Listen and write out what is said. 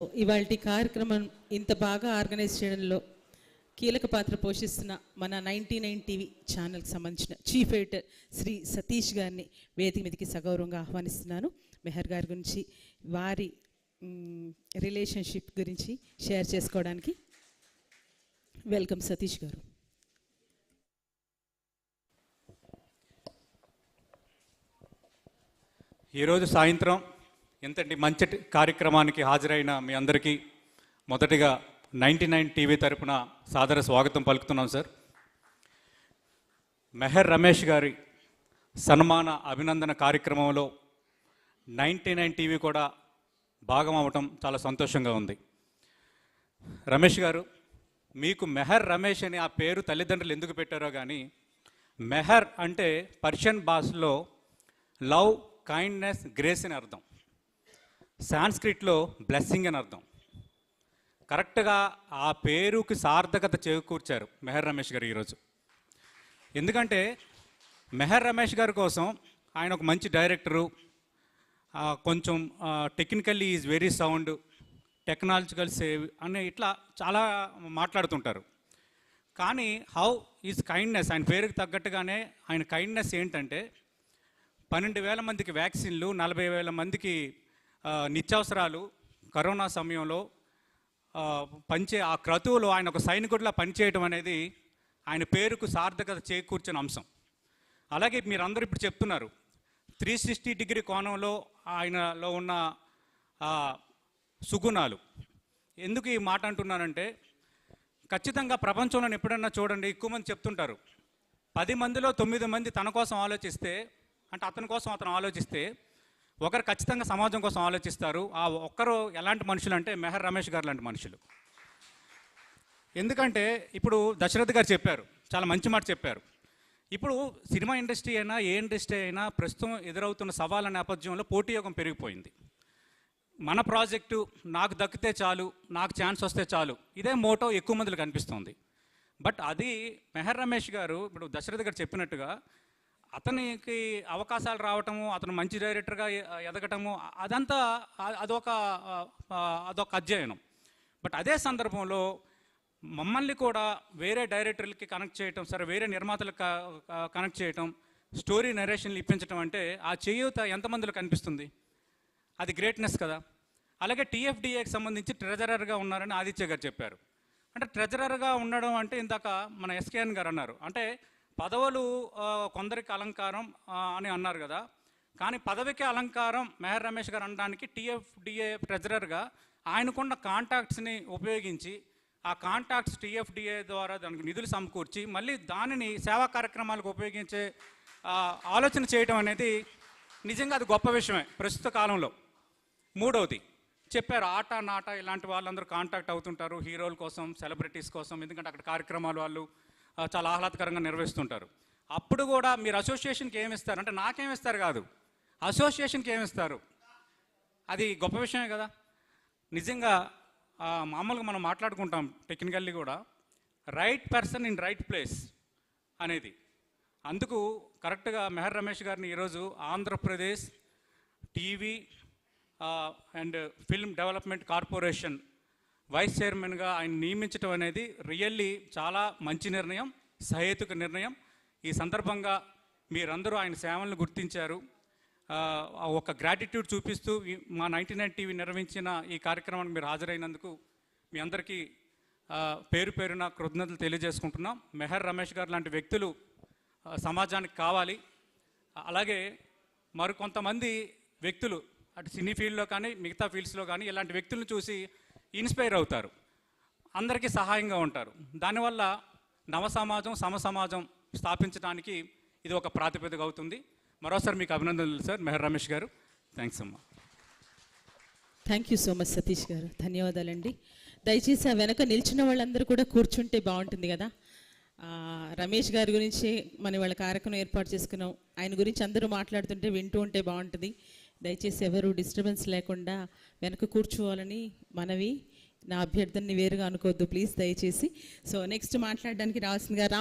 ఇవాల్టి కార్యక్రమం ఇంత బాగా ఆర్గనైజ్ చేయడంలో కీలక పాత్ర పోషిస్తున్న మన 99 టీవీ ఛానల్కి సంబంధించిన చీఫ్ ఎడిటర్ శ్రీ సతీష్ గారిని వేదిక మీదకి సగౌరవంగా ఆహ్వానిస్తున్నాను. మెహర్ గారి గురించి వారి రిలేషన్షిప్ గురించి షేర్ చేసుకోవడానికి వెల్కమ్ సతీష్ గారు. ఈరోజు సాయంత్రం ఎంతటి మంచి కార్యక్రమానికి హాజరైన మీ అందరికీ మొదటిగా 99 టీవీ తరపున సాదర స్వాగతం పలుకుతున్నాం సార్. మెహర్ రమేష్ గారి సన్మాన అభినందన కార్యక్రమంలో 99 టీవీ కూడా భాగం అవ్వటం చాలా సంతోషంగా ఉంది. రమేష్ గారు, మీకు మెహర్ రమేష్ అని ఆ పేరు తల్లిదండ్రులు ఎందుకు పెట్టారో కానీ, మెహర్ అంటే పర్షియన్ భాషలో లవ్, కైండ్నెస్, గ్రేస్ అని అర్థం. సాంస్క్రిట్లో బ్లెస్సింగ్ అని అర్థం. కరెక్ట్గా ఆ పేరుకి సార్థకత చేకూర్చారు మెహర్ రమేష్ గారు ఈరోజు. ఎందుకంటే మెహర్ రమేష్ గారి కోసం ఆయన ఒక మంచి డైరెక్టరు, కొంచెం technically is very sound, technological save అని ఇట్లా చాలా మాట్లాడుతుంటారు. కానీ హౌ ఈజ్ కైండ్నెస్, ఆయన పేరుకి తగ్గట్టుగానే ఆయన కైండ్నెస్ ఏంటంటే 12,000 మందికి వ్యాక్సిన్లు, 40,000 మందికి నిత్యావసరాలు కరోనా సమయంలో ఆ క్రతువులో ఆయన ఒక సైనికుడిలా పనిచేయడం అనేది ఆయన పేరుకు సార్థకత చేకూర్చిన అంశం. అలాగే మీరందరూ ఇప్పుడు చెప్తున్నారు 360 డిగ్రీ కోణంలో ఆయనలో ఉన్న సుగుణాలు. ఎందుకు ఈ మాట అంటున్నానంటే, ఖచ్చితంగా ప్రపంచంలో ఎప్పుడన్నా చూడండి, ఎక్కువ మంది చెప్తుంటారు 10 మందిలో 9 మంది తన కోసం ఆలోచిస్తే, అంటే అతని కోసం అతను ఆలోచిస్తే, ఒకరు ఖచ్చితంగా సమాజం కోసం ఆలోచిస్తారు. ఆ ఒక్కరు ఎలాంటి మనుషులు అంటే మెహర్ రమేష్ గారు లాంటి మనుషులు. ఎందుకంటే ఇప్పుడు దశరథ్ గారు చెప్పారు, చాలా మంచి మాట చెప్పారు. ఇప్పుడు సినిమా ఇండస్ట్రీ అయినా ఏ ఇండస్ట్రీ అయినా ప్రస్తుతం ఎదురవుతున్న సవాళ్ళ నేపథ్యంలో పోటీ యోగం పెరిగిపోయింది. మన ప్రాజెక్టు నాకు దక్కితే చాలు, నాకు ఛాన్స్ వస్తే చాలు, ఇదే మోటో ఎక్కువ మందిలో కనిపిస్తుంది. బట్ అది మెహర్ రమేష్ గారు ఇప్పుడు దశరథ్ గారు చెప్పినట్టుగా అతనికి అవకాశాలు రావటము, అతను మంచి డైరెక్టర్గా ఎదగటము, అదంతా అదొక అధ్యయనం. బట్ అదే సందర్భంలో మమ్మల్ని కూడా వేరే డైరెక్టర్లకి కనెక్ట్ చేయటం, సరే వేరే నిర్మాతలకు కనెక్ట్ చేయటం, స్టోరీ నరేషన్లు ఇప్పించడం అంటే ఆ చేయూత ఎంతమందిలో కనిపిస్తుంది? అది గ్రేట్నెస్ కదా. అలాగే టీఎఫ్డిఏకి సంబంధించి ట్రెజరర్గా ఉన్నారని ఆదిత్య గారు చెప్పారు. అంటే ట్రెజరర్గా ఉండడం అంటే ఇందాక మన ఎస్కేఎన్ గారు అన్నారు, అంటే పదవులు కొందరికి అలంకారం అని అన్నారు కదా. కానీ పదవికి అలంకారం మెహర్ రమేష్ గారు అనడానికి టీఎఫ్డిఏ ట్రెజరర్గా ఆయనకున్న కాంటాక్ట్స్ని ఉపయోగించి, ఆ కాంటాక్ట్స్ టీఎఫ్డిఏ ద్వారా దానికి నిధులు సమకూర్చి మళ్ళీ దానిని సేవా కార్యక్రమాలకు ఉపయోగించే ఆలోచన చేయడం అనేది నిజంగా అది గొప్ప విషయమే ప్రస్తుత కాలంలో. మూడవది చెప్పారు, ఆట నాట ఇలాంటి వాళ్ళందరూ కాంటాక్ట్ అవుతుంటారు హీరోల కోసం, సెలబ్రిటీస్ కోసం, ఎందుకంటే అక్కడ కార్యక్రమాలు వాళ్ళు చాలా ఆహ్లాదకరంగా నిర్వహిస్తుంటారు. అప్పుడు కూడా మీరు అసోసియేషన్కి ఏమిస్తారు అంటే, నాకేమిస్తారు కాదు, అసోసియేషన్కి ఏమిస్తారు, అది గొప్ప విషయమే కదా. నిజంగా మామూలుగా మనం మాట్లాడుకుంటాం టెక్నికల్లీ కూడా, right person in right place అనేది. అందుకు కరెక్ట్గా మెహర్ రమేష్ గారిని ఈరోజు Andhra Pradesh TV and film development corporation vice చైర్మన్గా ఆయన నియమించడం అనేది రియల్లీ చాలా మంచి నిర్ణయం, సహేతుక నిర్ణయం. ఈ సందర్భంగా మీరందరూ ఆయన సేవలను గుర్తించారు. ఒక గ్రాటిట్యూడ్ చూపిస్తూ మా 99 టీవీ నిర్వహించిన ఈ కార్యక్రమానికి మీరు హాజరైనందుకు మీ అందరికీ పేరు పేరున కృతజ్ఞతలు తెలియజేసుకుంటున్నాం. మెహర్ రమేష్ గారు లాంటి వ్యక్తులు సమాజానికి కావాలి. అలాగే మరికొంతమంది వ్యక్తులు అటు సినీ ఫీల్డ్లో కానీ మిగతా ఫీల్డ్స్లో కానీ ఇలాంటి వ్యక్తులను చూసి ఇన్స్పైర్ అవుతారు, అందరికీ సహాయంగా ఉంటారు. దానివల్ల నవ సమాజం, సమ సమాజం స్థాపించడానికి ఇది ఒక ప్రాతిపదిక అవుతుంది. మరోసారి మీకు అభినందనలు సార్ మెహర్ రమేష్ గారు. థ్యాంక్స్ అమ్మా. Thank you so much Satish గారు, ధన్యవాదాలండి. దయచేసి ఆ వెనక నిల్చున్న వాళ్ళందరూ కూడా కూర్చుంటే బాగుంటుంది కదా. రమేష్ గారి గురించి మన వాళ్ళ కార్యక్రమం ఏర్పాటు చేసుకున్నాం, ఆయన గురించి అందరూ మాట్లాడుతుంటే వింటూ ఉంటే బాగుంటుంది. దయచేసి ఎవరు డిస్టర్బెన్స్ లేకుండా వెనక కూర్చోవాలని మనవి. నా అభ్యర్థనని వేరుగా అనుకోవద్దు ప్లీజ్ దయచేసి. సో నెక్స్ట్ మాట్లాడడానికి రావాల్సిందిగా